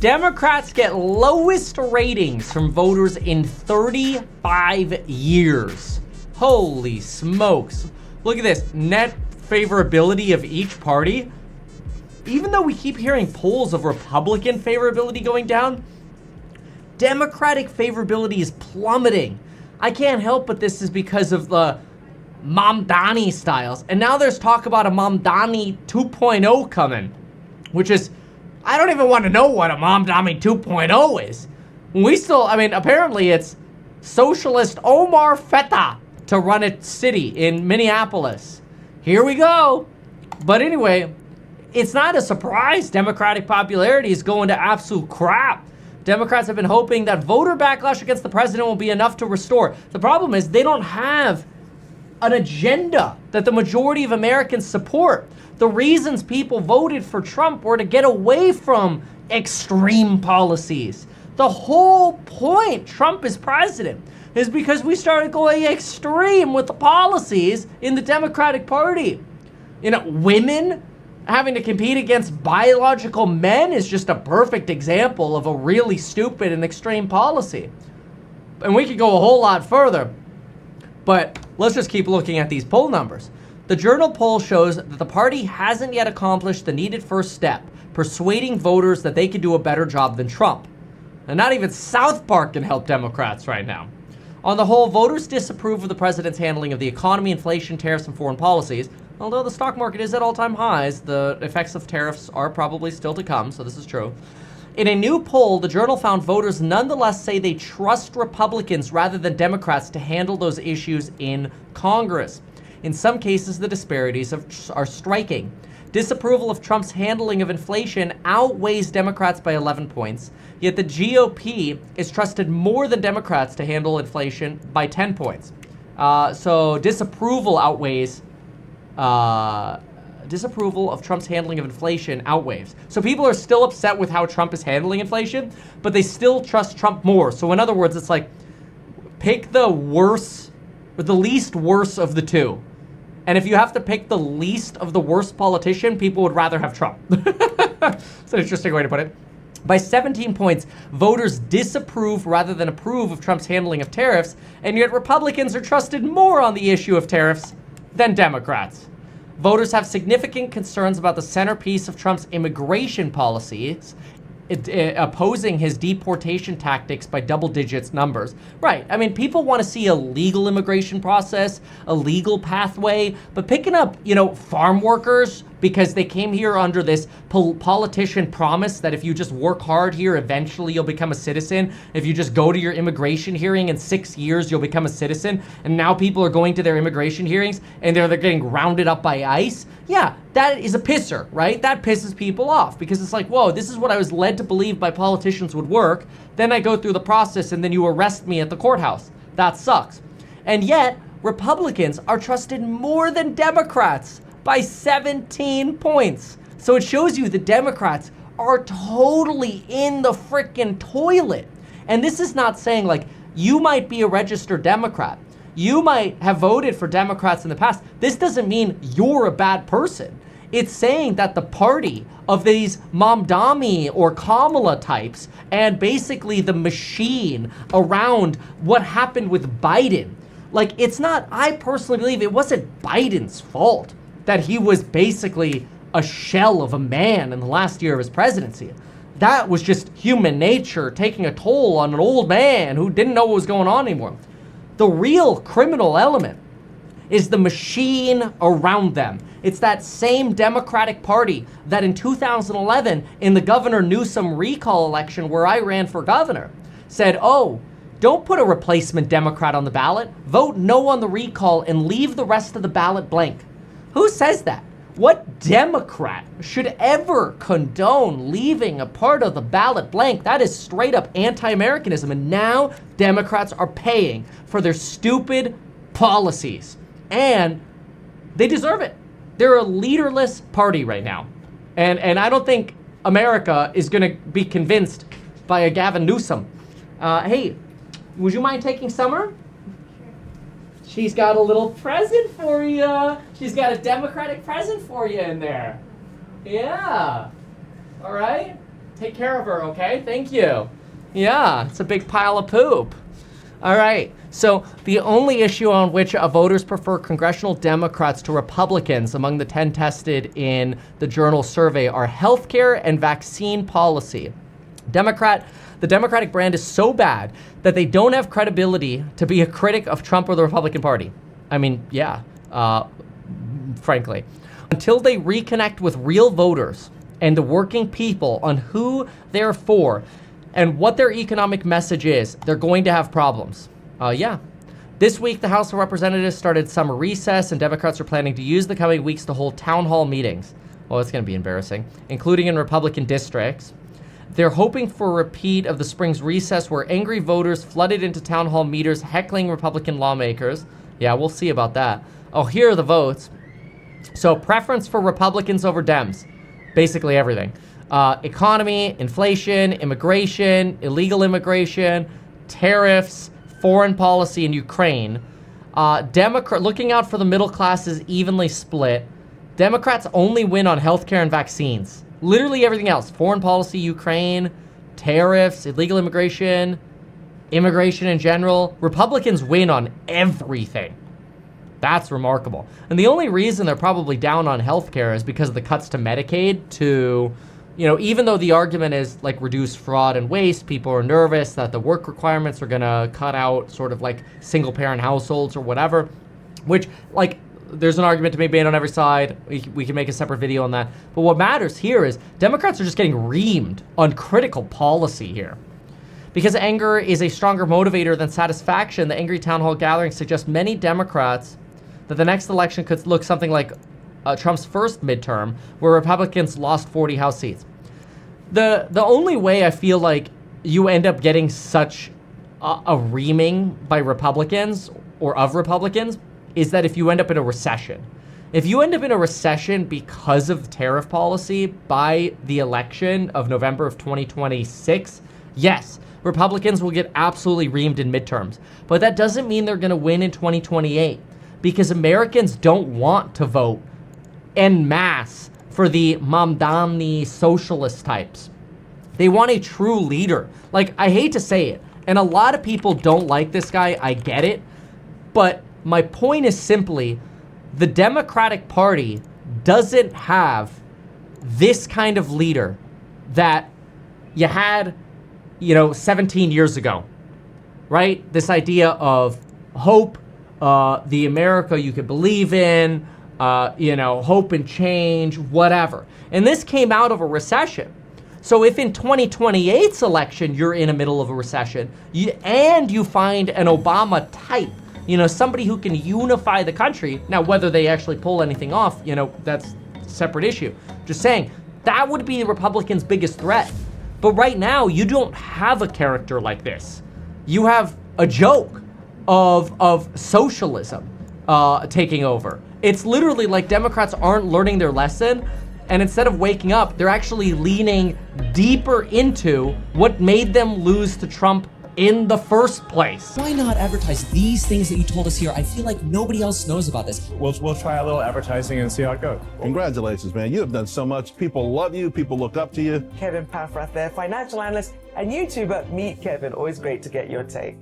Democrats get lowest ratings from voters in 35 years. Holy smokes. Look at this. Net favorability of each party. Even though we keep hearing polls of Republican favorability going down, Democratic favorability is plummeting. I can't help but this is because of the Mamdani styles. And now there's talk about a Mamdani 2.0 coming, which is, I don't even want to know what a Mamdani 2.0 is. Apparently it's socialist Omar Feta to run a city in Minneapolis. Here we go. But anyway, it's not a surprise Democratic popularity is going to absolute crap. Democrats have been hoping that voter backlash against the president will be enough to restore. The problem is they don't have an agenda that the majority of Americans support. The reasons people voted for Trump were to get away from extreme policies. The whole point Trump is president is because we started going extreme with the policies in the Democratic Party. Women having to compete against biological men is just a perfect example of a really stupid and extreme policy. And we could go a whole lot further, but let's just keep looking at these poll numbers. The Journal poll shows that the party hasn't yet accomplished the needed first step, persuading voters that they could do a better job than Trump. And not even South Park can help Democrats right now. On the whole, voters disapprove of the president's handling of the economy, inflation, tariffs, and foreign policies. Although the stock market is at all-time highs, the effects of tariffs are probably still to come, so this is true. In a new poll, the Journal found voters nonetheless say they trust Republicans rather than Democrats to handle those issues in Congress. In some cases, the disparities are striking. Disapproval of Trump's handling of inflation outweighs Democrats by 11 points, yet the GOP is trusted more than Democrats to handle inflation by 10 points. So disapproval of Trump's handling of inflation outweighs. So people are still upset with how Trump is handling inflation, but they still trust Trump more. So in other words, it's like, pick the worst, or the least worst of the two. And if you have to pick the least of the worst politician, people would rather have Trump. It's an interesting way to put it. By 17 points, voters disapprove rather than approve of Trump's handling of tariffs, and yet Republicans are trusted more on the issue of tariffs than Democrats. Voters have significant concerns about the centerpiece of Trump's immigration policies, opposing his deportation tactics by double digits numbers. Right, people want to see a legal immigration process, a legal pathway, but picking up, farm workers because they came here under this politician promise that if you just work hard here, eventually you'll become a citizen. If you just go to your immigration hearing in 6 years, you'll become a citizen. And now people are going to their immigration hearings and they're getting rounded up by ICE. Yeah, that is a pisser, right? That pisses people off because it's like, whoa, this is what I was led to believe by politicians would work. Then I go through the process and then you arrest me at the courthouse. That sucks. And yet, Republicans are trusted more than Democrats by 17 points. So it shows you the Democrats are totally in the frickin' toilet. And this is not saying like, you might be a registered Democrat. You might have voted for Democrats in the past. This doesn't mean you're a bad person. It's saying that the party of these Mamdani or Kamala types and basically the machine around what happened with Biden, like it's not, I personally believe it wasn't Biden's fault that he was basically a shell of a man in the last year of his presidency. That was just human nature taking a toll on an old man who didn't know what was going on anymore. The real criminal element is the machine around them. It's that same Democratic Party that in 2011, in the Governor Newsom recall election where I ran for governor, said, oh, don't put a replacement Democrat on the ballot. Vote no on the recall and leave the rest of the ballot blank. Who says that? What Democrat should ever condone leaving a part of the ballot blank? That is straight up anti-Americanism. And now Democrats are paying for their stupid policies. And they deserve it. They're a leaderless party right now. And I don't think America is going to be convinced by a Gavin Newsom. Hey, would you mind taking Summer? She's got a little present for you. She's got a Democratic present for you in there. Yeah. All right. take care of her, okay? Thank you. Yeah, it's a big pile of poop. All right, so the only issue on which voters prefer congressional Democrats to Republicans among the 10 tested in the Journal survey are healthcare and vaccine policy. The Democratic brand is so bad that they don't have credibility to be a critic of Trump or the Republican Party. I mean, yeah, frankly. Until they reconnect with real voters and the working people on who they're for and what their economic message is, they're going to have problems. Yeah. This week, the House of Representatives started summer recess, and Democrats are planning to use the coming weeks to hold town hall meetings. Well, it's going to be embarrassing, including in Republican districts. They're hoping for a repeat of the spring's recess where angry voters flooded into town hall meters heckling Republican lawmakers. Yeah, we'll see about that. Oh, here are the votes. So preference for Republicans over Dems. Basically everything. Economy, inflation, immigration, illegal immigration, tariffs, foreign policy, and Ukraine. Looking out for the middle class is evenly split. Democrats only win on healthcare and vaccines. Literally everything else. Foreign policy, Ukraine, tariffs, illegal immigration, immigration in general. Republicans win on everything. That's remarkable. And the only reason they're probably down on healthcare is because of the cuts to Medicaid to, even though the argument is like reduce fraud and waste, people are nervous that the work requirements are gonna cut out sort of like single parent households or whatever, which there's an argument to be made on every side. We can make a separate video on that. But what matters here is Democrats are just getting reamed on critical policy here. Because anger is a stronger motivator than satisfaction, the angry town hall gathering suggests many Democrats that the next election could look something like Trump's first midterm, where Republicans lost 40 House seats. The only way I feel like you end up getting such a reaming by Republicans or of Republicans is that if you end up in a recession. If you end up in a recession because of tariff policy by the election of November of 2026, yes, Republicans will get absolutely reamed in midterms. But that doesn't mean they're going to win in 2028 because Americans don't want to vote en masse for the Mamdani socialist types. They want a true leader. I hate to say it, and a lot of people don't like this guy, I get it, but my point is simply the Democratic Party doesn't have this kind of leader that you had, 17 years ago, right? This idea of hope, the America you could believe in, hope and change, whatever. And this came out of a recession. So if in 2028's election, you're in the middle of a recession and you find an Obama type, somebody who can unify the country. Now, whether they actually pull anything off, that's a separate issue. Just saying, that would be the Republicans' biggest threat. But right now, you don't have a character like this. You have a joke of socialism taking over. It's literally like Democrats aren't learning their lesson, and instead of waking up, they're actually leaning deeper into what made them lose to Trump in the first place. Why not advertise these things that you told us here? I feel like nobody else knows about this. We'll try a little advertising and see how it goes. Congratulations, man. You have done so much. People love you. People look up to you. Kevin Paffrath there, financial analyst and YouTuber. Meet Kevin. Always great to get your take.